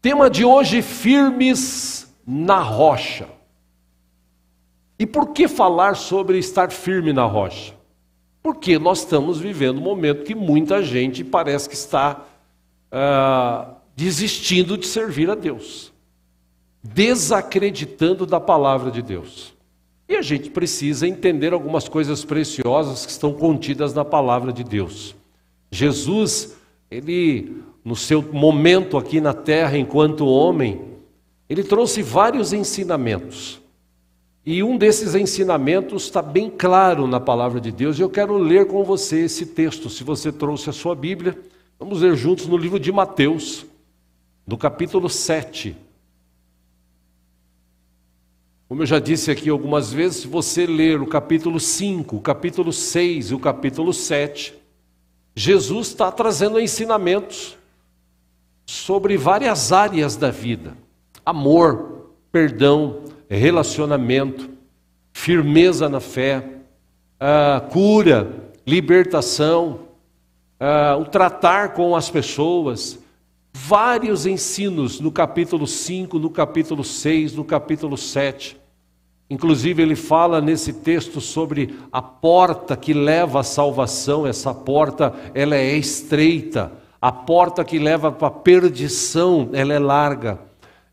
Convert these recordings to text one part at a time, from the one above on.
Tema de hoje: firmes na rocha. E por que falar sobre estar firme na rocha? Porque nós estamos vivendo um momento que muita gente parece que está desistindo de servir a Deus, desacreditando da palavra de Deus. E a gente precisa entender algumas coisas preciosas que estão contidas na palavra de Deus. Jesus, ele, no seu momento aqui na terra, enquanto homem, ele trouxe vários ensinamentos. E um desses ensinamentos está bem claro na palavra de Deus. E eu quero ler com você esse texto. Se você trouxe a sua Bíblia, vamos ler juntos no livro de Mateus, no capítulo 7. Como eu já disse aqui algumas vezes, se você ler o capítulo 5, o capítulo 6 e o capítulo 7, Jesus está trazendo ensinamentos sobre várias áreas da vida: amor, perdão, relacionamento, firmeza na fé, cura, libertação, o tratar com as pessoas. Vários ensinos no capítulo 5, no capítulo 6, no capítulo 7. Inclusive ele fala nesse texto sobre a porta que leva à salvação. Essa porta, ela é estreita. A porta que leva para a perdição, ela é larga.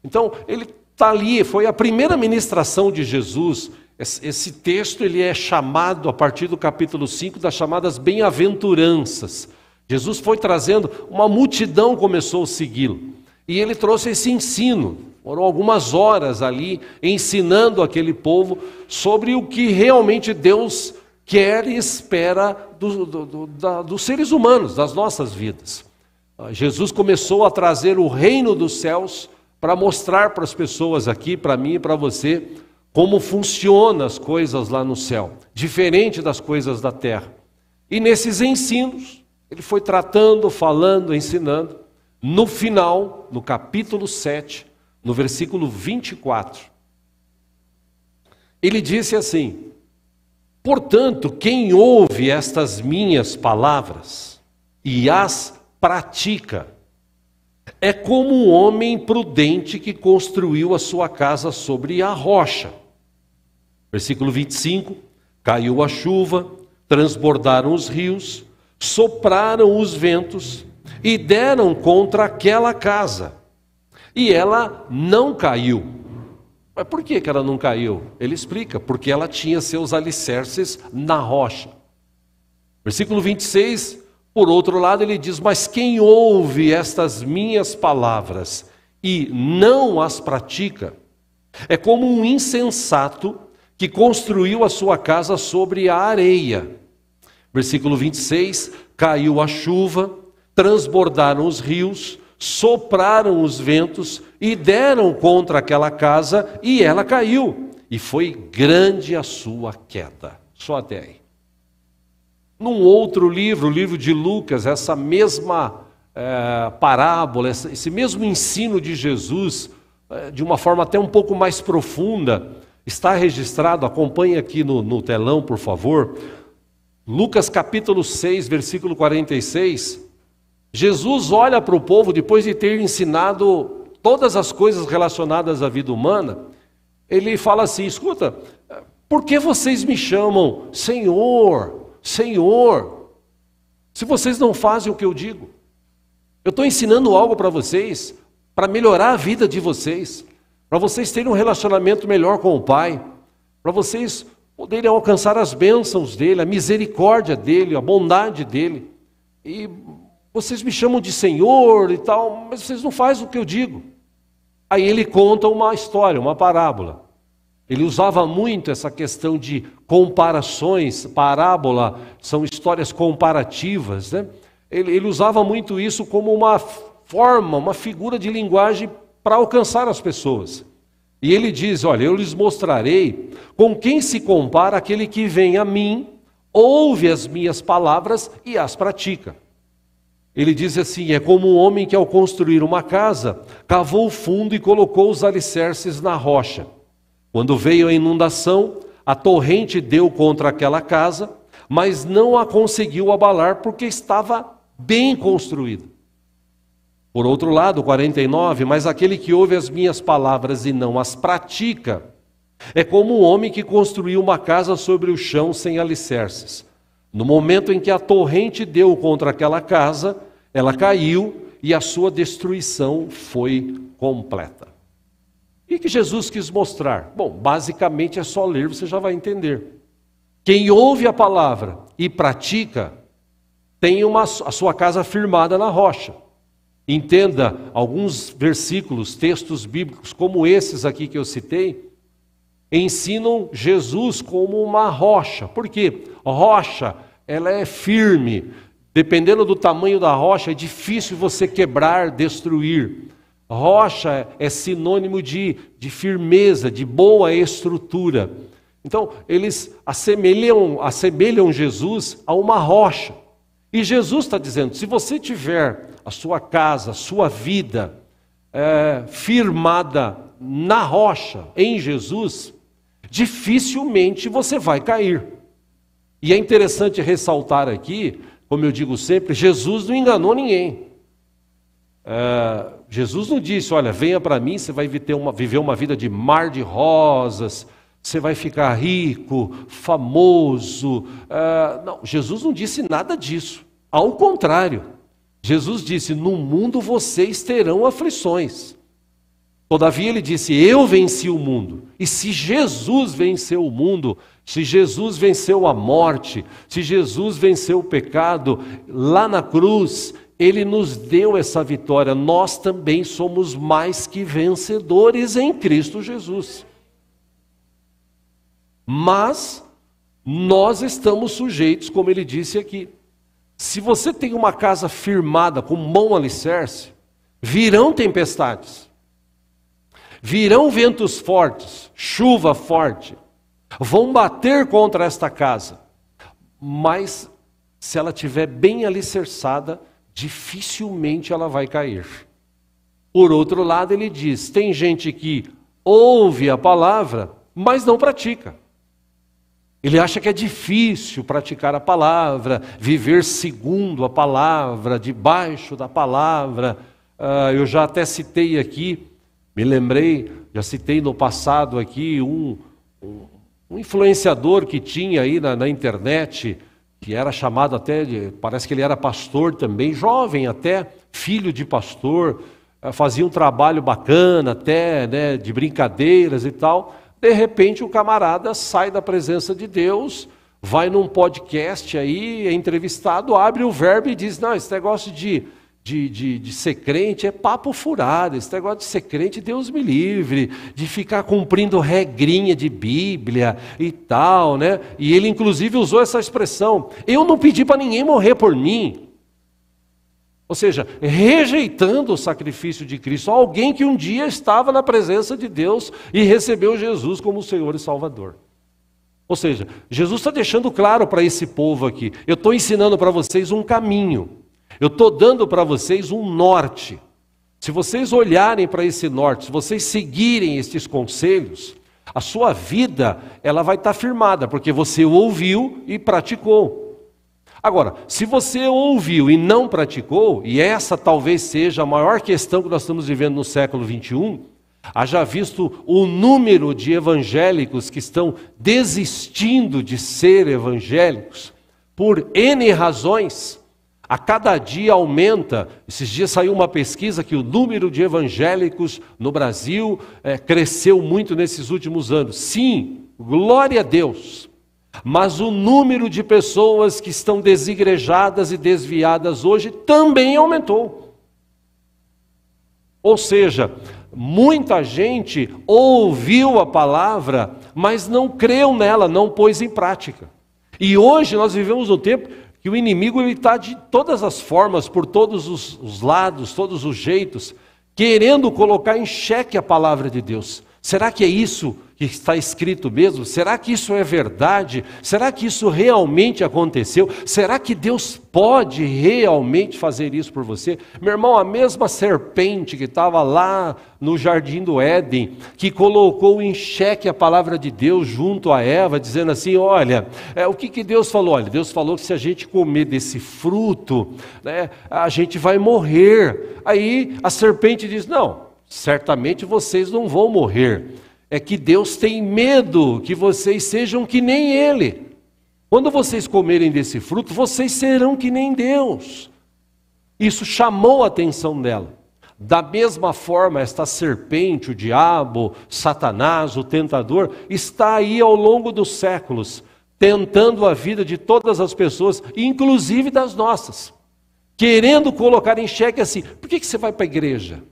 Então ele está ali, foi a primeira ministração de Jesus. Esse texto ele é chamado, a partir do capítulo 5, das chamadas bem-aventuranças. Jesus foi trazendo, uma multidão começou a segui-lo. E ele trouxe esse ensino. Foram algumas horas ali ensinando aquele povo sobre o que realmente Deus quer e espera dos seres humanos, das nossas vidas. Jesus começou a trazer o reino dos céus para mostrar para as pessoas aqui, para mim e para você, como funcionam as coisas lá no céu, diferente das coisas da terra. E nesses ensinos, ele foi tratando, falando, ensinando. No final, no capítulo 7, no versículo 24, ele disse assim: portanto, quem ouve estas minhas palavras e as pratica, é como um homem prudente que construiu a sua casa sobre a rocha. Versículo 25, caiu a chuva, transbordaram os rios, sopraram os ventos e deram contra aquela casa, e ela não caiu. Mas por que ela não caiu? Ele explica: porque ela tinha seus alicerces na rocha. Versículo 26, por outro lado, ele diz: mas quem ouve estas minhas palavras e não as pratica, é como um insensato que construiu a sua casa sobre a areia. Versículo 26, caiu a chuva, transbordaram os rios, sopraram os ventos e deram contra aquela casa, e ela caiu, e foi grande a sua queda. Só até aí. Num outro livro, o livro de Lucas, essa mesma parábola, esse mesmo ensino de Jesus, de uma forma até um pouco mais profunda, está registrado, acompanhe aqui no telão, por favor. Lucas capítulo 6, versículo 46, Jesus olha para o povo, depois de ter ensinado todas as coisas relacionadas à vida humana, ele fala assim: escuta, por que vocês me chamam Senhor, Senhor, se vocês não fazem o que eu digo? Eu estou ensinando algo para vocês, para melhorar a vida de vocês, para vocês terem um relacionamento melhor com o Pai, para vocês poderem alcançar as bênçãos dele, a misericórdia dele, a bondade dele. E vocês me chamam de Senhor e tal, mas vocês não fazem o que eu digo. Aí ele conta uma história, uma parábola. Ele usava muito essa questão de comparações. Parábola são histórias comparativas, né? Ele usava muito isso como uma forma, uma figura de linguagem para alcançar as pessoas. E ele diz: olha, eu lhes mostrarei com quem se compara aquele que vem a mim, ouve as minhas palavras e as pratica. Ele diz assim: é como um homem que ao construir uma casa, cavou fundo e colocou os alicerces na rocha. Quando veio a inundação, a torrente deu contra aquela casa, mas não a conseguiu abalar porque estava bem construída. Por outro lado, 49, mas aquele que ouve as minhas palavras e não as pratica, é como um homem que construiu uma casa sobre o chão sem alicerces. No momento em que a torrente deu contra aquela casa, ela caiu e a sua destruição foi completa. E que Jesus quis mostrar? Bom, basicamente é só ler, você já vai entender. Quem ouve a palavra e pratica, tem a sua casa firmada na rocha. Entenda alguns versículos, textos bíblicos, como esses aqui que eu citei, ensinam Jesus como uma rocha. Por quê? Rocha, ela é firme. Dependendo do tamanho da rocha, é difícil você quebrar, destruir. Rocha é sinônimo de firmeza, de boa estrutura. Então, eles assemelham Jesus a uma rocha. E Jesus está dizendo, se você tiver a sua casa, a sua vida firmada na rocha, em Jesus, dificilmente você vai cair. E é interessante ressaltar aqui, como eu digo sempre, Jesus não enganou ninguém. Jesus não disse, olha, venha para mim, você vai viver uma vida de mar de rosas, você vai ficar rico, famoso. Não, Jesus não disse nada disso. Ao contrário, Jesus disse, no mundo vocês terão aflições. Todavia ele disse, eu venci o mundo. E se Jesus venceu o mundo, se Jesus venceu a morte, se Jesus venceu o pecado, lá na cruz, ele nos deu essa vitória. Nós também somos mais que vencedores em Cristo Jesus. Mas nós estamos sujeitos, como ele disse aqui. Se você tem uma casa firmada com bom alicerce, virão tempestades, virão ventos fortes, chuva forte, vão bater contra esta casa. Mas se ela estiver bem alicerçada, dificilmente ela vai cair. Por outro lado, ele diz, tem gente que ouve a palavra, mas não pratica. Ele acha que é difícil praticar a palavra, viver segundo a palavra, debaixo da palavra. Eu já até citei aqui, me lembrei, já citei no passado aqui um influenciador que tinha aí na internet, que era chamado até, parece que ele era pastor também, jovem até, filho de pastor, fazia um trabalho bacana até, né, de brincadeiras e tal. De repente o camarada sai da presença de Deus, vai num podcast aí, é entrevistado, abre o verbo e diz, não, esse negócio de ser crente é papo furado, esse negócio de ser crente, Deus me livre, de ficar cumprindo regrinha de Bíblia e tal, né? E ele inclusive usou essa expressão, eu não pedi para ninguém morrer por mim. Ou seja, rejeitando o sacrifício de Cristo, alguém que um dia estava na presença de Deus e recebeu Jesus como Senhor e Salvador. Ou seja, Jesus está deixando claro para esse povo aqui, eu estou ensinando para vocês um caminho, eu estou dando para vocês um norte. Se vocês olharem para esse norte, se vocês seguirem estes conselhos, a sua vida ela vai estar firmada, porque você ouviu e praticou. Agora, se você ouviu e não praticou, e essa talvez seja a maior questão que nós estamos vivendo no século 21, haja visto o número de evangélicos que estão desistindo de ser evangélicos, por N razões, a cada dia aumenta. Esses dias saiu uma pesquisa que o número de evangélicos no Brasil cresceu muito nesses últimos anos. Sim, glória a Deus. Mas o número de pessoas que estão desigrejadas e desviadas hoje também aumentou. Ou seja, muita gente ouviu a palavra, mas não creu nela, não pôs em prática. E hoje nós vivemos um tempo que o inimigo está de todas as formas, por todos os lados, todos os jeitos, querendo colocar em xeque a palavra de Deus. Será que é isso que está escrito mesmo? Será que isso é verdade? Será que isso realmente aconteceu? Será que Deus pode realmente fazer isso por você? Meu irmão, a mesma serpente que estava lá no jardim do Éden, que colocou em xeque a palavra de Deus junto a Eva, dizendo assim, olha, o que Deus falou? Olha, Deus falou que se a gente comer desse fruto, né, a gente vai morrer. Aí a serpente diz, não, certamente vocês não vão morrer. É que Deus tem medo que vocês sejam que nem Ele. Quando vocês comerem desse fruto, vocês serão que nem Deus. Isso chamou a atenção dela. Da mesma forma, esta serpente, o diabo, Satanás, o tentador, está aí ao longo dos séculos, tentando a vida de todas as pessoas, inclusive das nossas, querendo colocar em xeque assim, por que você vai para a igreja?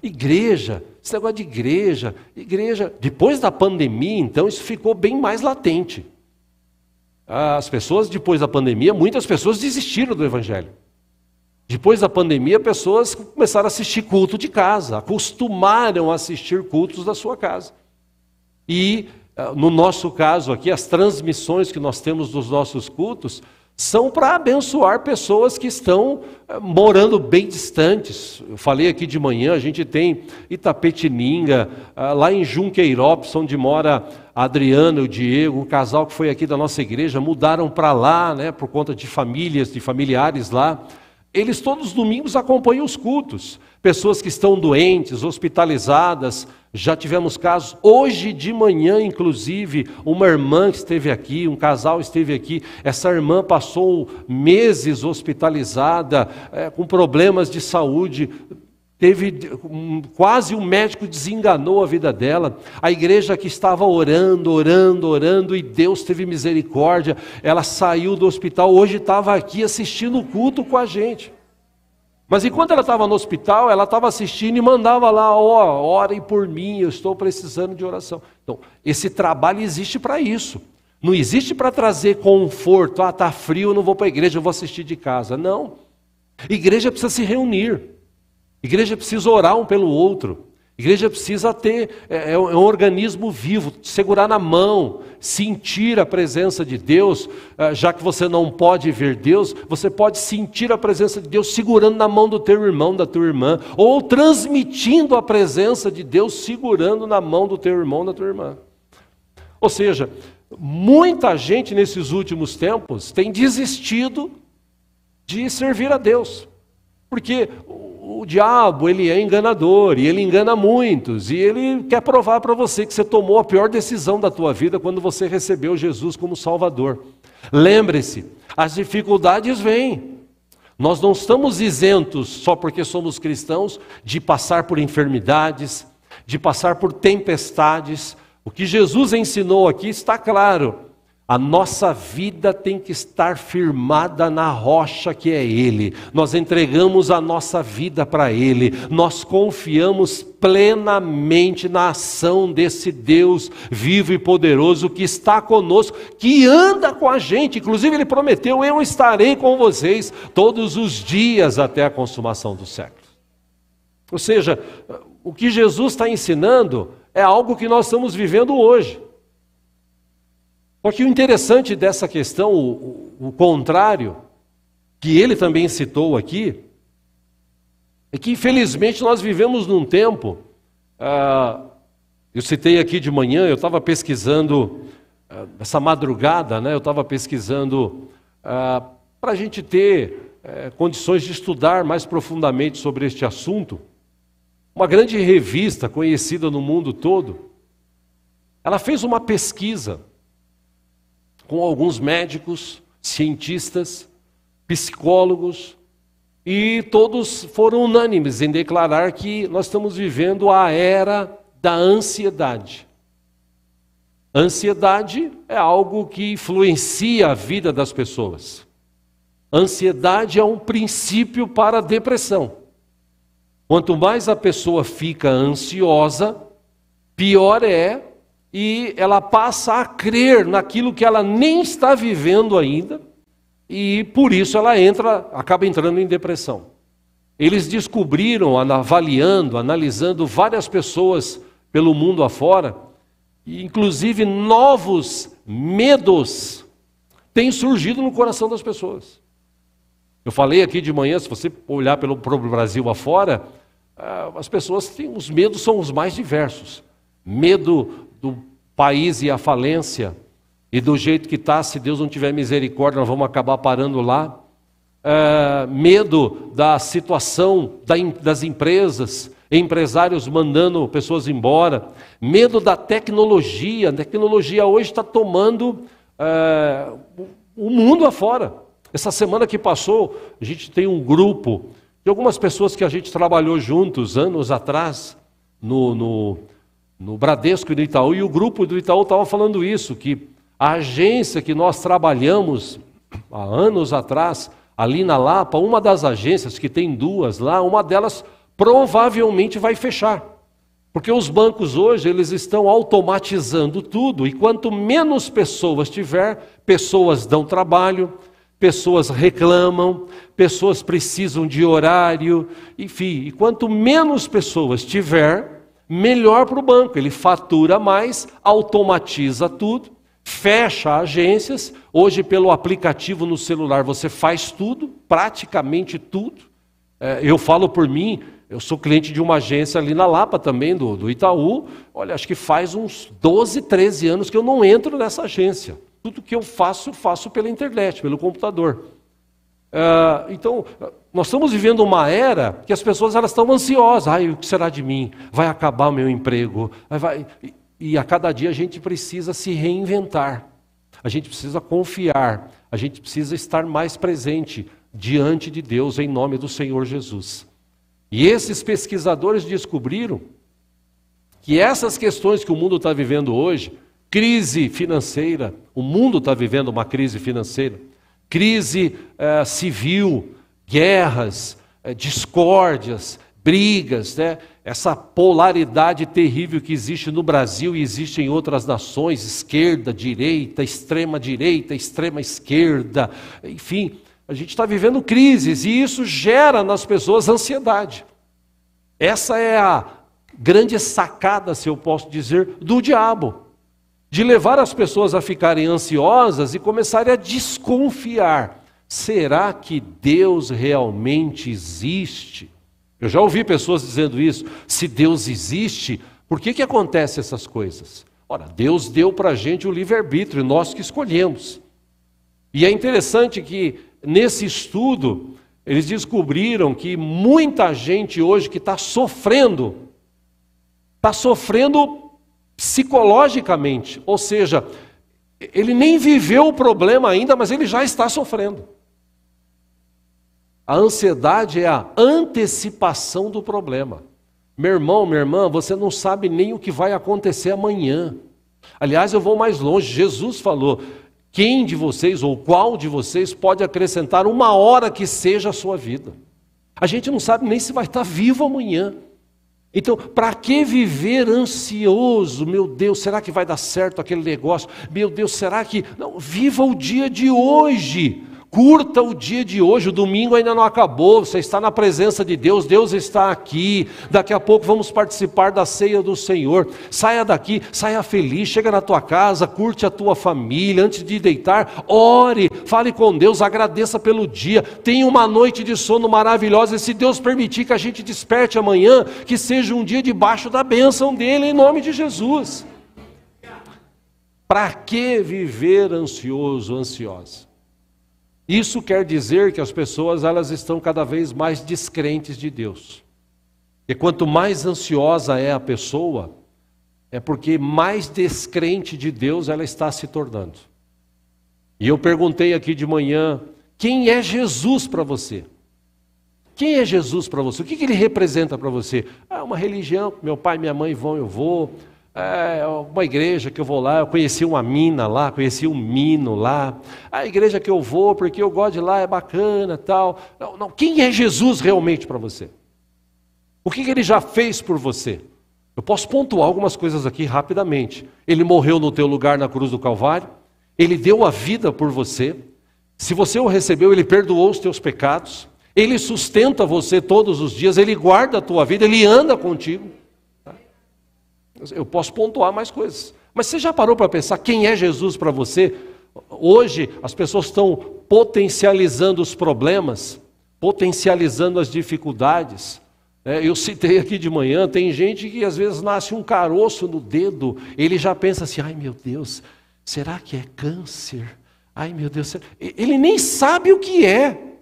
Igreja, esse negócio de igreja, depois da pandemia, então, isso ficou bem mais latente. As pessoas, depois da pandemia, muitas pessoas desistiram do evangelho. Depois da pandemia, pessoas começaram a assistir culto de casa, acostumaram a assistir cultos da sua casa. E, no nosso caso aqui, as transmissões que nós temos dos nossos cultos são para abençoar pessoas que estão morando bem distantes. Eu falei aqui de manhã, a gente tem Itapetininga, lá em Junqueirópolis, onde mora a Adriana e o Diego, um casal que foi aqui da nossa igreja, mudaram para lá, né, por conta de famílias, de familiares lá. Eles todos os domingos acompanham os cultos. Pessoas que estão doentes, hospitalizadas, já tivemos casos. Hoje de manhã, inclusive, uma irmã que esteve aqui, um casal esteve aqui. Essa irmã passou meses hospitalizada, com problemas de saúde. Quase um médico desenganou a vida dela. A igreja que estava orando, e Deus teve misericórdia. Ela saiu do hospital, hoje estava aqui assistindo o culto com a gente. Mas enquanto ela estava no hospital, ela estava assistindo e mandava lá, orem por mim, eu estou precisando de oração. Então, esse trabalho existe para isso. Não existe para trazer conforto, está frio, eu não vou para a igreja, eu vou assistir de casa. Não. Igreja precisa se reunir. Igreja precisa orar um pelo outro. Igreja precisa ter, é um organismo vivo, segurar na mão, sentir a presença de Deus. Já que você não pode ver Deus, você pode sentir a presença de Deus segurando na mão do teu irmão, da tua irmã, ou transmitindo a presença de Deus segurando na mão do teu irmão, da tua irmã. Ou seja, muita gente nesses últimos tempos tem desistido de servir a Deus, porque o diabo, ele é enganador, e ele engana muitos, e ele quer provar para você que você tomou a pior decisão da tua vida quando você recebeu Jesus como Salvador. Lembre-se, as dificuldades vêm. Nós não estamos isentos, só porque somos cristãos, de passar por enfermidades, de passar por tempestades. O que Jesus ensinou aqui está claro. A nossa vida tem que estar firmada na rocha que é Ele. Nós entregamos a nossa vida para Ele. Nós confiamos plenamente na ação desse Deus vivo e poderoso que está conosco, que anda com a gente. Inclusive Ele prometeu, eu estarei com vocês todos os dias até a consumação dos séculos. Ou seja, o que Jesus está ensinando é algo que nós estamos vivendo hoje. Só que o interessante dessa questão, o contrário, que ele também citou aqui, é que infelizmente nós vivemos num tempo, eu citei aqui de manhã, eu estava pesquisando, essa madrugada, né, eu estava pesquisando para a gente ter condições de estudar mais profundamente sobre este assunto. Uma grande revista conhecida no mundo todo, ela fez uma pesquisa com alguns médicos, cientistas, psicólogos, e todos foram unânimes em declarar que nós estamos vivendo a era da ansiedade. Ansiedade é algo que influencia a vida das pessoas. Ansiedade é um princípio para a depressão. Quanto mais a pessoa fica ansiosa, pior é, e ela passa a crer naquilo que ela nem está vivendo ainda, e por isso ela acaba entrando em depressão. Eles descobriram, avaliando, analisando várias pessoas pelo mundo afora, E, inclusive, novos medos têm surgido no coração das pessoas. Eu falei aqui de manhã, se você olhar para o Brasil afora, as pessoas têm, os medos são os mais diversos. Medo do país e a falência, e do jeito que está, se Deus não tiver misericórdia, nós vamos acabar parando lá. Medo da situação das empresas, empresários mandando pessoas embora. Medo da tecnologia. A tecnologia hoje está tomando o mundo afora. Essa semana que passou, a gente tem um grupo de algumas pessoas que a gente trabalhou juntos anos atrás no Bradesco e no Itaú, e o grupo do Itaú estava falando isso, que a agência que nós trabalhamos há anos atrás, ali na Lapa, uma das agências, que tem duas lá, uma delas provavelmente vai fechar. Porque os bancos hoje, eles estão automatizando tudo, e quanto menos pessoas tiver, pessoas dão trabalho, pessoas reclamam, pessoas precisam de horário, enfim, e quanto menos pessoas tiver, melhor para o banco. Ele fatura mais, automatiza tudo, fecha agências. Hoje, pelo aplicativo no celular, você faz tudo, praticamente tudo. Eu falo por mim, eu sou cliente de uma agência ali na Lapa também, do Itaú. Olha, acho que faz uns 12, 13 anos que eu não entro nessa agência. Tudo que eu faço pela internet, pelo computador. Então, nós estamos vivendo uma era que as pessoas elas estão ansiosas. O que será de mim? Vai acabar o meu emprego? E a cada dia a gente precisa se reinventar. A gente precisa confiar. A gente precisa estar mais presente diante de Deus em nome do Senhor Jesus. E esses pesquisadores descobriram que essas questões que o mundo está vivendo hoje, crise financeira, o mundo está vivendo uma crise financeira, crise civil, guerras, discórdias, brigas, né? Essa polaridade terrível que existe no Brasil e existe em outras nações, esquerda, direita, extrema esquerda, enfim, a gente está vivendo crises e isso gera nas pessoas ansiedade. Essa é a grande sacada, se eu posso dizer, do diabo. De levar as pessoas a ficarem ansiosas e começarem a desconfiar. Será que Deus realmente existe? Eu já ouvi pessoas dizendo isso. Se Deus existe, por que acontecem essas coisas? Ora, Deus deu para a gente o livre-arbítrio, nós que escolhemos. E é interessante que nesse estudo, eles descobriram que muita gente hoje que está sofrendo psicologicamente, ou seja, ele nem viveu o problema ainda, mas ele já está sofrendo. A ansiedade é a antecipação do problema. Meu irmão, minha irmã, você não sabe nem o que vai acontecer amanhã. Aliás, eu vou mais longe. Jesus falou, quem de vocês ou qual de vocês pode acrescentar uma hora que seja a sua vida? A gente não sabe nem se vai estar vivo amanhã. Então, para que viver ansioso? Meu Deus, será que vai dar certo aquele negócio? Meu Deus, será que... Não, viva o dia de hoje. Curta o dia de hoje, o domingo ainda não acabou, você está na presença de Deus, Deus está aqui, daqui a pouco vamos participar da ceia do Senhor. Saia daqui, saia feliz, chega na tua casa, curte a tua família, antes de deitar, ore, fale com Deus, agradeça pelo dia, tenha uma noite de sono maravilhosa, e se Deus permitir que a gente desperte amanhã, que seja um dia debaixo da bênção dEle, em nome de Jesus. Para que viver ansioso, ansiosa? Isso quer dizer que as pessoas elas estão cada vez mais descrentes de Deus. E quanto mais ansiosa é a pessoa, é porque mais descrente de Deus ela está se tornando. E eu perguntei aqui de manhã, quem é Jesus para você? Quem é Jesus para você? O que ele representa para você? Uma religião, meu pai e minha mãe vão, eu vou. Uma igreja que eu vou lá, eu conheci uma mina lá, conheci um mino lá. A igreja que eu vou, porque eu gosto de lá, é bacana, tal. Não. Quem é Jesus realmente para você? O que ele já fez por você? Eu posso pontuar algumas coisas aqui rapidamente. Ele morreu no teu lugar na cruz do Calvário. Ele deu a vida por você. Se você o recebeu, ele perdoou os teus pecados. Ele sustenta você todos os dias. Ele guarda a tua vida. Ele anda contigo. Eu posso pontuar mais coisas. Mas você já parou para pensar quem é Jesus para você? Hoje as pessoas estão potencializando os problemas, potencializando as dificuldades. Eu citei aqui de manhã, tem gente que às vezes nasce um caroço no dedo, ele já pensa assim, ai meu Deus, será que é câncer? Ai meu Deus, ele nem sabe o que é.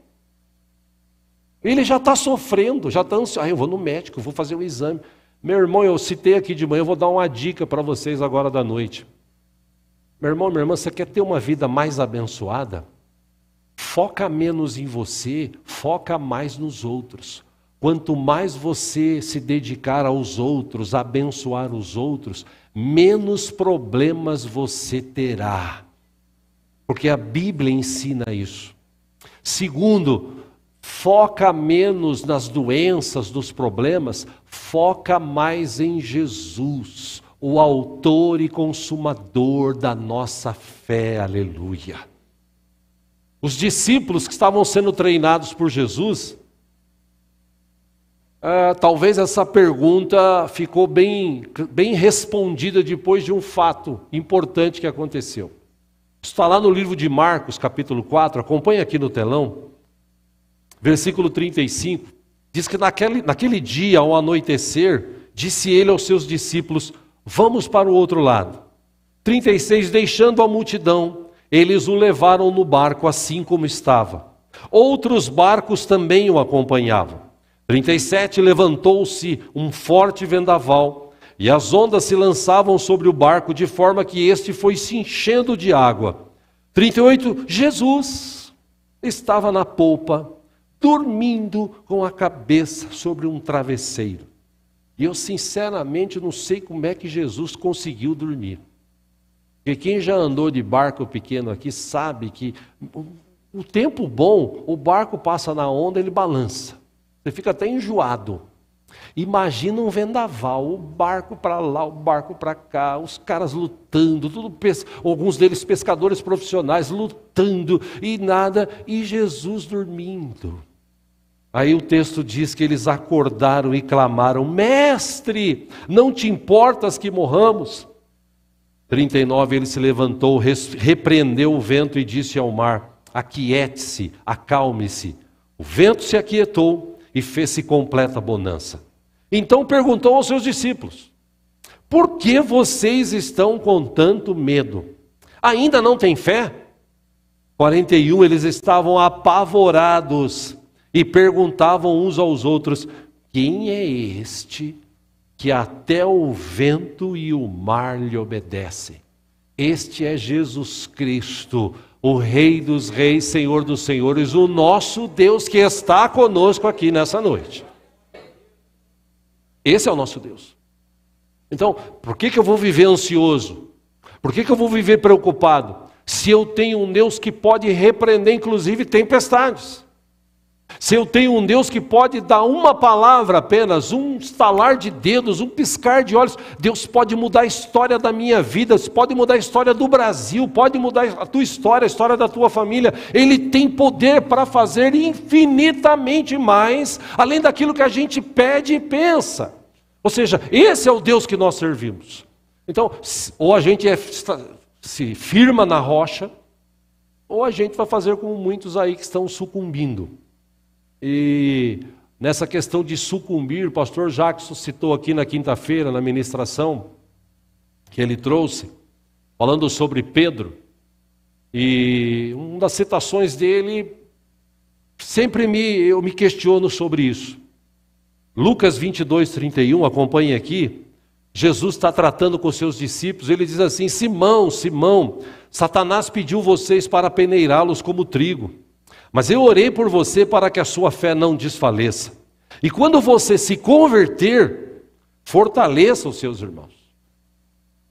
Ele já está sofrendo, já está ansioso. Eu vou no médico, vou fazer um exame. Meu irmão, eu citei aqui de manhã, eu vou dar uma dica para vocês agora da noite. Meu irmão, minha irmã, você quer ter uma vida mais abençoada? Foca menos em você, foca mais nos outros. Quanto mais você se dedicar aos outros, abençoar os outros, menos problemas você terá. Porque a Bíblia ensina isso. Segundo, foca menos nas doenças, nos problemas, foca mais em Jesus, o autor e consumador da nossa fé, aleluia. Os discípulos que estavam sendo treinados por Jesus, talvez essa pergunta ficou bem respondida depois de um fato importante que aconteceu. Está lá no livro de Marcos, capítulo 4, acompanha aqui no telão, versículo 35, diz que naquele dia, ao anoitecer, disse ele aos seus discípulos, vamos para o outro lado. 36, deixando a multidão, eles o levaram no barco assim como estava. Outros barcos também o acompanhavam. 37, levantou-se um forte vendaval, e as ondas se lançavam sobre o barco, de forma que este foi se enchendo de água. 38, Jesus estava na polpa, dormindo com a cabeça sobre um travesseiro. E eu sinceramente não sei como é que Jesus conseguiu dormir. Porque quem já andou de barco pequeno aqui sabe que o tempo bom, o barco passa na onda, ele balança. Você fica até enjoado. Imagina um vendaval, o barco para lá, o barco para cá, os caras lutando, alguns deles pescadores profissionais lutando e nada, e Jesus dormindo. Aí o texto diz que eles acordaram e clamaram, mestre, não te importas que morramos? 39, ele se levantou, repreendeu o vento e disse ao mar, aquiete-se, acalme-se. O vento se aquietou e fez-se completa bonança. Então perguntou aos seus discípulos, por que vocês estão com tanto medo? Ainda não têm fé? 41, eles estavam apavorados e perguntavam uns aos outros, quem é este que até o vento e o mar lhe obedecem? Este é Jesus Cristo, o Rei dos Reis, Senhor dos Senhores, o nosso Deus que está conosco aqui nessa noite. Esse é o nosso Deus. Então, por que eu vou viver ansioso? Por que eu vou viver preocupado? Se eu tenho um Deus que pode repreender inclusive tempestades. Se eu tenho um Deus que pode dar uma palavra apenas, um estalar de dedos, um piscar de olhos, Deus pode mudar a história da minha vida, pode mudar a história do Brasil, pode mudar a tua história, a história da tua família. Ele tem poder para fazer infinitamente mais, além daquilo que a gente pede e pensa. Ou seja, esse é o Deus que nós servimos. Então, ou a gente se firma na rocha, ou a gente vai fazer como muitos aí que estão sucumbindo. E nessa questão de sucumbir, o pastor Jackson citou aqui na quinta-feira, na ministração, que ele trouxe, falando sobre Pedro, e uma das citações dele, sempre eu me questiono sobre isso. Lucas 22, 31, acompanhe aqui, Jesus está tratando com seus discípulos, ele diz assim, Simão, Simão, Satanás pediu vocês para peneirá-los como trigo. Mas eu orei por você para que a sua fé não desfaleça. E quando você se converter, fortaleça os seus irmãos.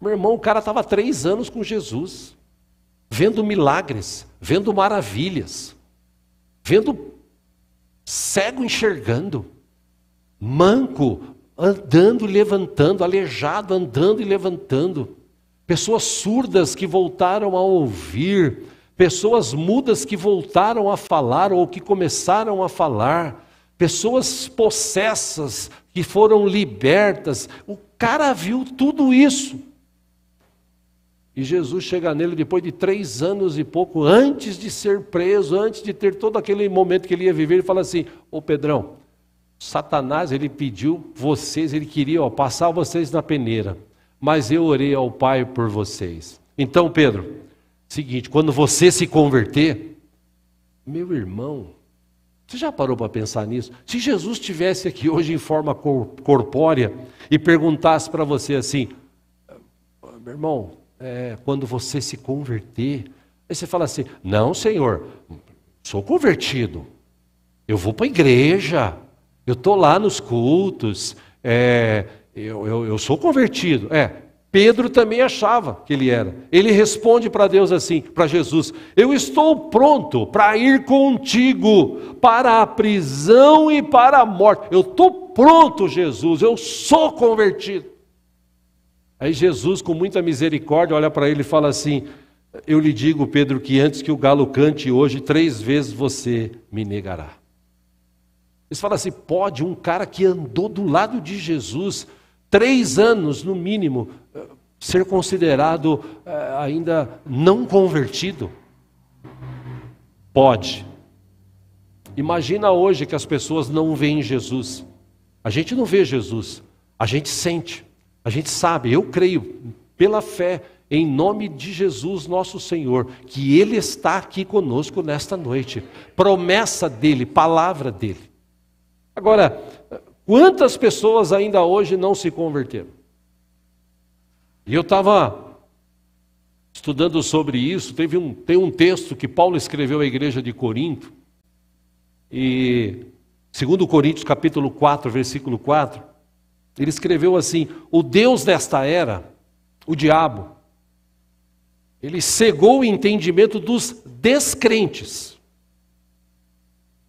Meu irmão, o cara estava 3 anos com Jesus, vendo milagres, vendo maravilhas, vendo cego enxergando, manco andando e levantando, aleijado andando e levantando, pessoas surdas que voltaram a ouvir, pessoas mudas que voltaram a falar ou que começaram a falar, pessoas possessas que foram libertas. O cara viu tudo isso. E Jesus chega nele depois de 3 anos e pouco, antes de ser preso, antes de ter todo aquele momento que ele ia viver, ele fala assim: ô Pedrão, Satanás, ele pediu vocês, ele queria passar vocês na peneira, mas eu orei ao Pai por vocês. Então, Pedro, seguinte, quando você se converter, meu irmão, você já parou para pensar nisso? Se Jesus estivesse aqui hoje em forma corpórea e perguntasse para você assim: meu irmão, quando você se converter, aí você fala assim: não, Senhor, sou convertido, eu vou para a igreja, eu estou lá nos cultos, eu sou convertido. Pedro também achava que ele era. Ele responde para Deus assim, para Jesus: eu estou pronto para ir contigo para a prisão e para a morte. Eu estou pronto, Jesus, eu sou convertido. Aí Jesus, com muita misericórdia, olha para ele e fala assim: eu lhe digo, Pedro, que antes que o galo cante hoje, 3 vezes você me negará. Eles falam assim: pode um cara que andou do lado de Jesus 3 anos, no mínimo, ser considerado ainda não convertido? Pode. Imagina hoje que as pessoas não veem Jesus. A gente não vê Jesus, a gente sente, a gente sabe, eu creio, pela fé, em nome de Jesus nosso Senhor, que Ele está aqui conosco nesta noite. Promessa dEle, palavra dEle. Agora, quantas pessoas ainda hoje não se converteram? E eu estava estudando sobre isso, tem um texto que Paulo escreveu à igreja de Corinto, e 2 Coríntios capítulo 4, versículo 4, ele escreveu assim: o Deus desta era, o diabo, ele cegou o entendimento dos descrentes.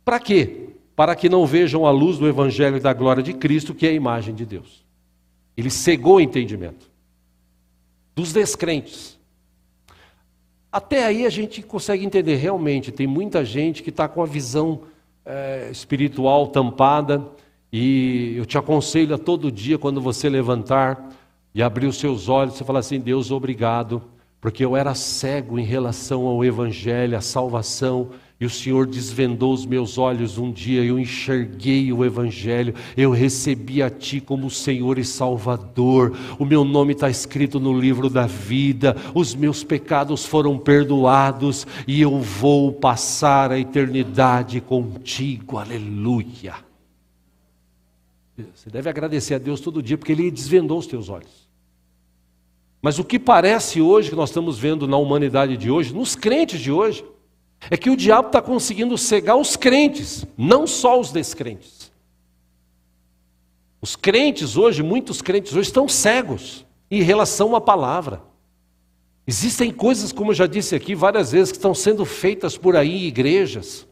Para quê? Para que não vejam a luz do evangelho da glória de Cristo, que é a imagem de Deus. Ele cegou o entendimento dos descrentes. Até aí a gente consegue entender, realmente, tem muita gente que está com a visão espiritual tampada, e eu te aconselho a todo dia, quando você levantar e abrir os seus olhos, você fala assim: Deus, obrigado, porque eu era cego em relação ao evangelho, à salvação, e o Senhor desvendou os meus olhos um dia, eu enxerguei o evangelho, eu recebi a Ti como Senhor e Salvador, o meu nome está escrito no livro da vida, os meus pecados foram perdoados, e eu vou passar a eternidade contigo, aleluia. Você deve agradecer a Deus todo dia, porque Ele desvendou os teus olhos. Mas o que parece hoje, que nós estamos vendo na humanidade de hoje, nos crentes de hoje, é que o diabo está conseguindo cegar os crentes, não só os descrentes. Os crentes hoje, muitos crentes hoje estão cegos em relação à palavra. Existem coisas, como eu já disse aqui várias vezes, que estão sendo feitas por aí em igrejas,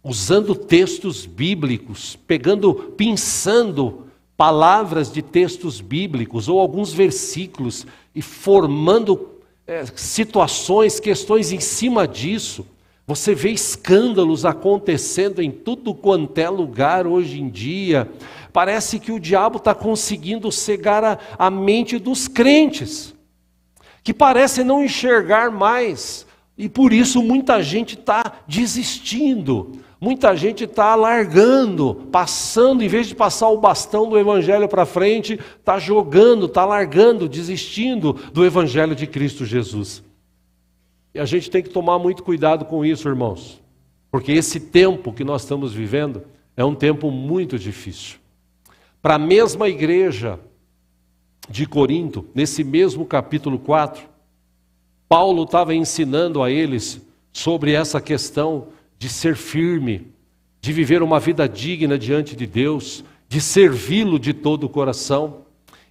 usando textos bíblicos, pinçando palavras de textos bíblicos ou alguns versículos e formando situações, questões em cima disso. Você vê escândalos acontecendo em tudo quanto é lugar hoje em dia. Parece que o diabo está conseguindo cegar a mente dos crentes, que parecem não enxergar mais, e por isso muita gente está desistindo, muita gente está largando, passando, em vez de passar o bastão do evangelho para frente, está jogando, está largando, desistindo do evangelho de Cristo Jesus. E a gente tem que tomar muito cuidado com isso, irmãos, porque esse tempo que nós estamos vivendo é um tempo muito difícil. Para a mesma igreja de Corinto, nesse mesmo capítulo 4, Paulo estava ensinando a eles sobre essa questão de ser firme, de viver uma vida digna diante de Deus, de servi-lo de todo o coração.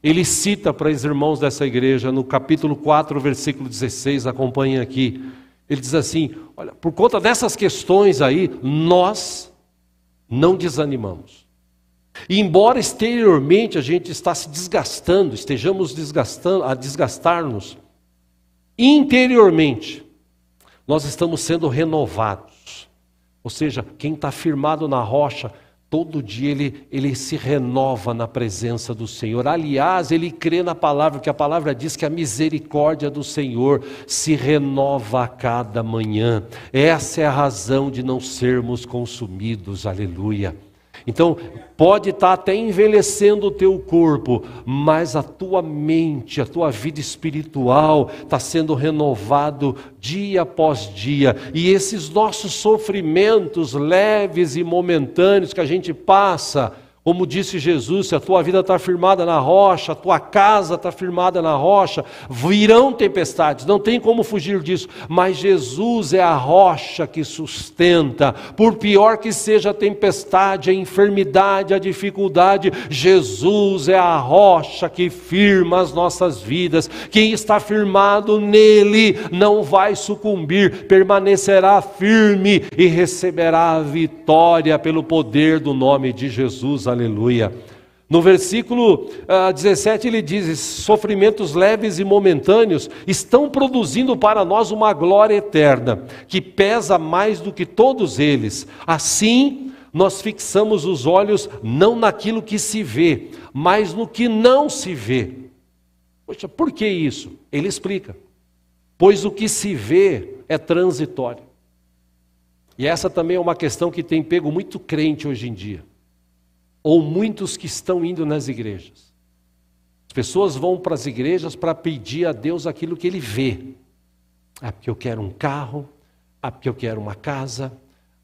Ele cita para os irmãos dessa igreja, no capítulo 4, versículo 16, acompanhem aqui. Ele diz assim: olha, por conta dessas questões aí, nós não desanimamos. E embora exteriormente a gente está se desgastando, estejamos a desgastar-nos, interiormente nós estamos sendo renovados. Ou seja, quem está firmado na rocha, todo dia ele se renova na presença do Senhor. Aliás, ele crê na palavra, porque a palavra diz que a misericórdia do Senhor se renova a cada manhã. Essa é a razão de não sermos consumidos, aleluia. Então, pode estar até envelhecendo o teu corpo, mas a tua mente, a tua vida espiritual está sendo renovado dia após dia. E esses nossos sofrimentos leves e momentâneos que a gente passa, como disse Jesus, se a tua vida está firmada na rocha, a tua casa está firmada na rocha, virão tempestades, não tem como fugir disso, mas Jesus é a rocha que sustenta. Por pior que seja a tempestade, a enfermidade, a dificuldade, Jesus é a rocha que firma as nossas vidas. Quem está firmado nele não vai sucumbir, permanecerá firme e receberá a vitória pelo poder do nome de Jesus. Aleluia. No versículo 17 ele diz: sofrimentos leves e momentâneos estão produzindo para nós uma glória eterna, que pesa mais do que todos eles. Assim, nós fixamos os olhos não naquilo que se vê, mas no que não se vê. Poxa, por que isso? Ele explica. Pois o que se vê é transitório. E essa também é uma questão que tem pego muito crente hoje em dia. Ou muitos que estão indo nas igrejas. As pessoas vão para as igrejas para pedir a Deus aquilo que Ele vê. Ah, porque eu quero um carro. Ah, porque eu quero uma casa.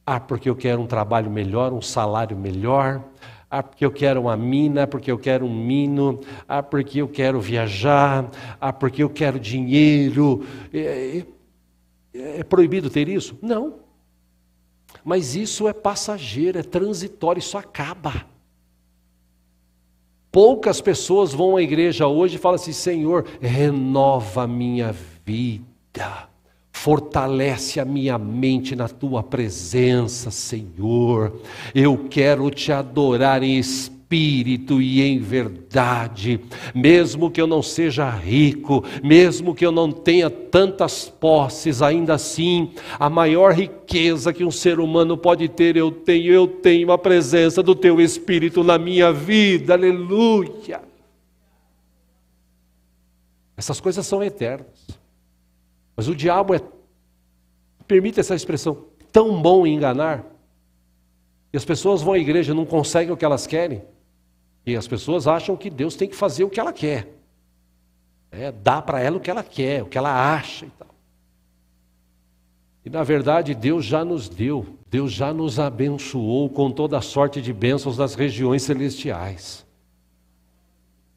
Ah, porque eu quero um trabalho melhor, um salário melhor. Ah, porque eu quero uma mina, porque eu quero um mino. Ah, porque eu quero viajar. Ah, porque eu quero dinheiro. É proibido ter isso? Não. Mas isso é passageiro, é transitório, isso acaba. Poucas pessoas vão à igreja hoje e falam assim: Senhor, renova a minha vida, fortalece a minha mente na Tua presença, Senhor. Eu quero Te adorar em espírito e em verdade, mesmo que eu não seja rico, mesmo que eu não tenha tantas posses, ainda assim, a maior riqueza que um ser humano pode ter, eu tenho a presença do Teu Espírito na minha vida, aleluia. Essas coisas são eternas, mas o diabo permite essa expressão, tão bom em enganar, e as pessoas vão à igreja e não conseguem o que elas querem, e as pessoas acham que Deus tem que fazer o que ela quer. Dá para ela o que ela quer, o que ela acha e tal. E na verdade Deus já nos deu, Deus já nos abençoou com toda a sorte de bênçãos das regiões celestiais.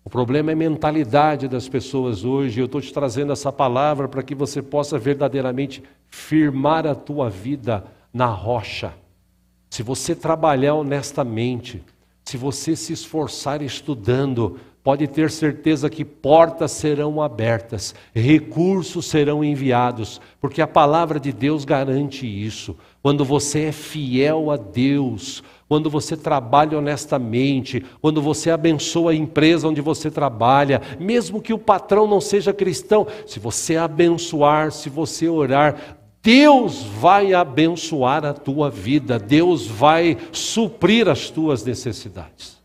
O problema é a mentalidade das pessoas hoje. Eu estou te trazendo essa palavra para que você possa verdadeiramente firmar a tua vida na rocha. Se você trabalhar honestamente, se você se esforçar estudando, pode ter certeza que portas serão abertas, recursos serão enviados, porque a palavra de Deus garante isso. Quando você é fiel a Deus, quando você trabalha honestamente, quando você abençoa a empresa onde você trabalha, mesmo que o patrão não seja cristão, se você abençoar, se você orar, Deus vai abençoar a tua vida, Deus vai suprir as tuas necessidades.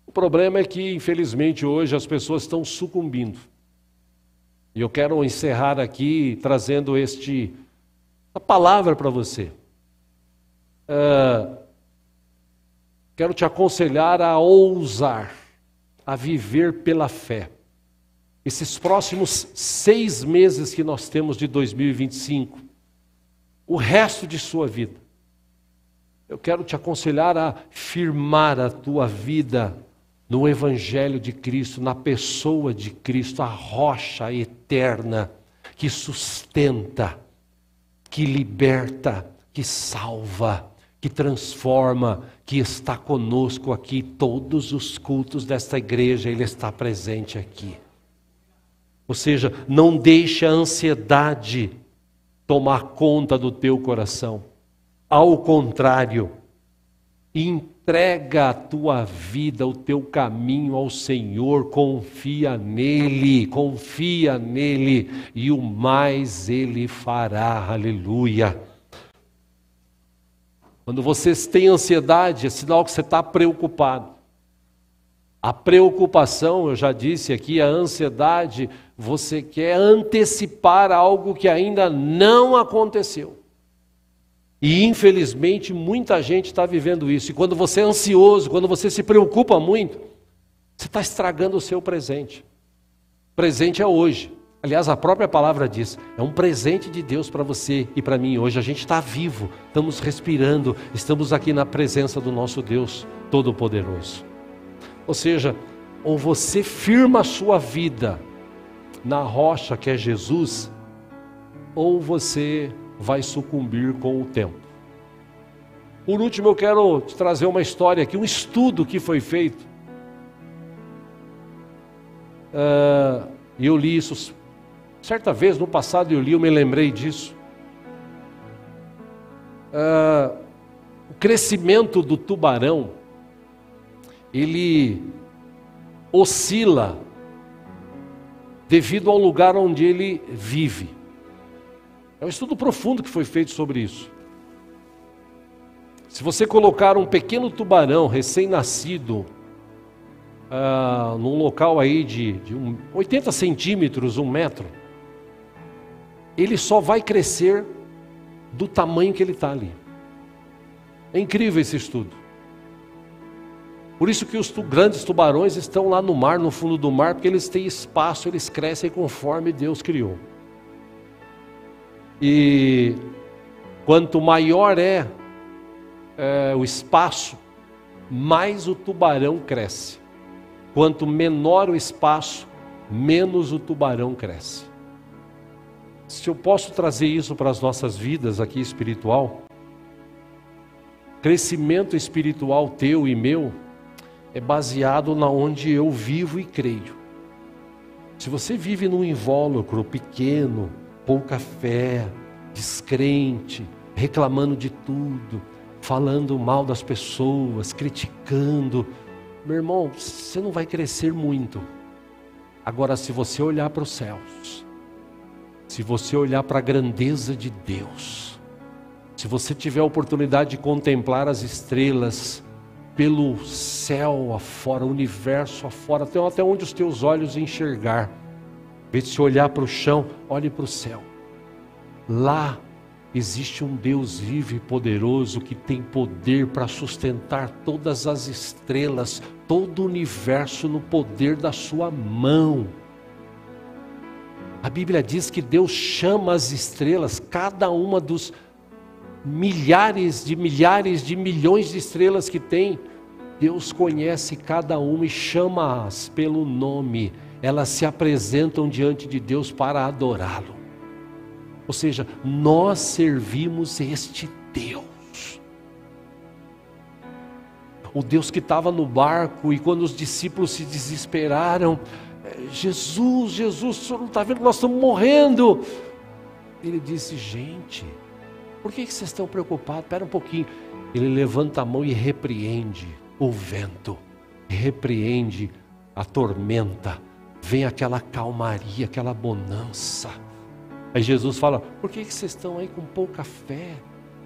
O problema é que, infelizmente, hoje as pessoas estão sucumbindo. E eu quero encerrar aqui trazendo esta palavra para você. Quero te aconselhar a ousar, a viver pela fé. Esses próximos 6 meses que nós temos de 2025, o resto de sua vida, eu quero te aconselhar a firmar a tua vida no Evangelho de Cristo, na pessoa de Cristo, a rocha eterna que sustenta, que liberta, que salva, que transforma, que está conosco aqui. Todos os cultos desta igreja, Ele está presente aqui. Ou seja, não deixe a ansiedade tomar conta do teu coração. Ao contrário, entrega a tua vida, o teu caminho ao Senhor, confia nele, e o mais Ele fará, aleluia. Quando você tem ansiedade, é sinal que você está preocupado. A preocupação, eu já disse aqui, a ansiedade, você quer antecipar algo que ainda não aconteceu. E infelizmente muita gente está vivendo isso. E quando você é ansioso, quando você se preocupa muito, você está estragando o seu presente. O presente é hoje. Aliás, a própria palavra diz, é um presente de Deus para você e para mim hoje. A gente está vivo, estamos respirando, estamos aqui na presença do nosso Deus Todo-Poderoso. Ou seja, ou você firma a sua vida na rocha que é Jesus, ou você vai sucumbir com o tempo. Por último, eu quero te trazer uma história aqui, um estudo que foi feito. E eu li isso, certa vez no passado eu me lembrei disso. O crescimento do tubarão, ele oscila devido ao lugar onde ele vive. É um estudo profundo que foi feito sobre isso. Se você colocar um pequeno tubarão recém-nascido num local aí de 80 centímetros, 1 metro, ele só vai crescer do tamanho que ele está ali. É incrível esse estudo. Por isso que os grandes tubarões estão lá no mar, no fundo do mar, porque eles têm espaço, eles crescem conforme Deus criou. E quanto maior é o espaço, mais o tubarão cresce. Quanto menor o espaço, menos o tubarão cresce. Se eu posso trazer isso para as nossas vidas aqui espiritual, crescimento espiritual teu e meu é baseado na onde eu vivo e creio. Se você vive num invólucro pequeno, pouca fé, descrente, reclamando de tudo, falando mal das pessoas, criticando, meu irmão, você não vai crescer muito. Agora, se você olhar para os céus, se você olhar para a grandeza de Deus, se você tiver a oportunidade de contemplar as estrelas pelo céu afora, o universo afora, até onde os teus olhos enxergar, se olhar para o chão, olhe para o céu. Lá existe um Deus vivo e poderoso que tem poder para sustentar todas as estrelas, todo o universo no poder da sua mão. A Bíblia diz que Deus chama as estrelas, cada uma dos milhares de milhões de estrelas que tem, Deus conhece cada uma e chama-as pelo nome. Elas se apresentam diante de Deus para adorá-lo. Ou seja, nós servimos este Deus. O Deus que estava no barco e quando os discípulos se desesperaram, Jesus, o senhor não está vendo que nós estamos morrendo? Ele disse, gente, por que vocês estão preocupados? Espera um pouquinho. Ele levanta a mão e repreende o vento, repreende a tormenta, vem aquela calmaria, aquela bonança. Aí Jesus fala, por que vocês estão aí com pouca fé?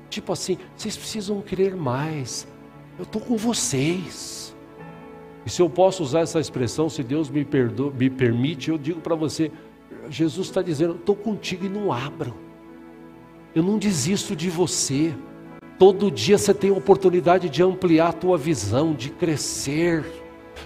Tipo assim, vocês precisam crer mais, eu estou com vocês. E se eu posso usar essa expressão, se Deus me permite, eu digo para você, Jesus está dizendo, eu estou contigo e não abro. Eu não desisto de você. Todo dia você tem a oportunidade de ampliar a tua visão, de crescer.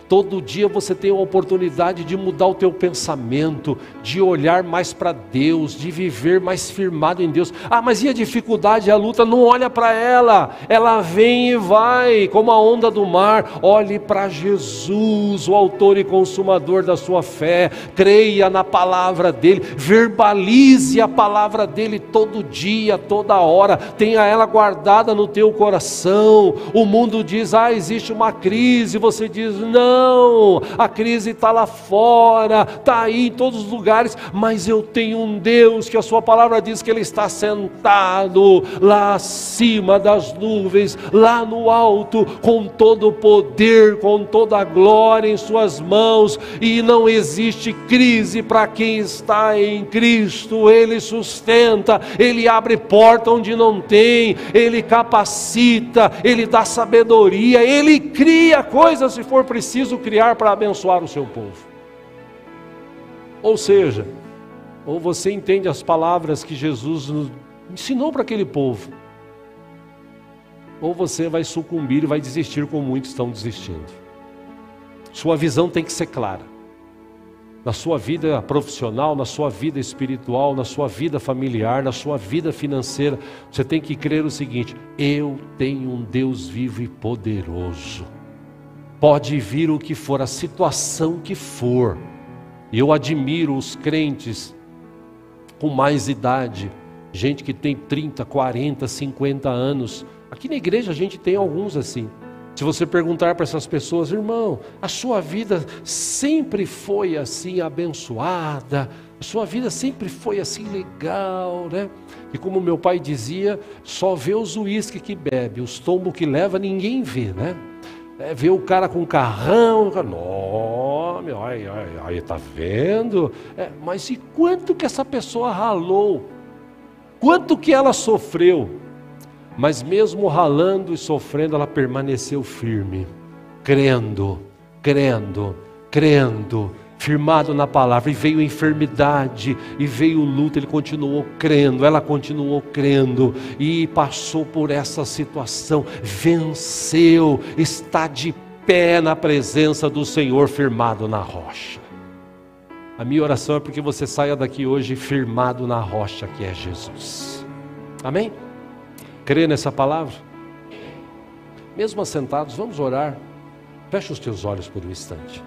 Todo dia você tem a oportunidade de mudar o teu pensamento, de olhar mais para Deus, de viver mais firmado em Deus. Ah, mas e a dificuldade, a luta? Não olha para ela, ela vem e vai, como a onda do mar. Olhe para Jesus, o autor e consumador da sua fé. Creia na palavra dele, verbalize a palavra dele todo dia, toda hora. Tenha ela guardada no teu coração. O mundo diz, existe uma crise, você diz, não, Não, a crise está lá fora, está aí em todos os lugares, mas eu tenho um Deus que a sua palavra diz que Ele está sentado lá acima das nuvens, lá no alto, com todo o poder, com toda a glória em suas mãos, e não existe crise para quem está em Cristo. Ele sustenta, Ele abre porta onde não tem, Ele capacita, Ele dá sabedoria, Ele cria coisas se for preciso criar para abençoar o seu povo. Ou seja, ou você entende as palavras que Jesus nos ensinou para aquele povo, ou você vai sucumbir e vai desistir como muitos estão desistindo. Sua visão tem que ser clara. Na sua vida profissional, na sua vida espiritual, na sua vida familiar, na sua vida financeira, você tem que crer o seguinte: eu tenho um Deus vivo e poderoso. Pode vir o que for, a situação que for. Eu admiro os crentes com mais idade, gente que tem 30, 40, 50 anos. Aqui na igreja a gente tem alguns assim. Se você perguntar para essas pessoas: irmão, a sua vida sempre foi assim abençoada, a sua vida sempre foi assim legal, né? E como meu pai dizia, só vê os uísque que bebe, os tombos que leva ninguém vê, né? Vê o cara com carrão, não, meu, aí tá vendo? Mas e quanto que essa pessoa ralou? Quanto que ela sofreu? Mas mesmo ralando e sofrendo, ela permaneceu firme, crendo, firmado na palavra. E veio enfermidade, e veio luta, ele continuou crendo, ela continuou crendo, e passou por essa situação, venceu, está de pé na presença do Senhor, firmado na rocha. A minha oração é porque você saia daqui hoje firmado na rocha que é Jesus. Amém? Crê nessa palavra? Mesmo assentados, vamos orar. Fecha os teus olhos por um instante.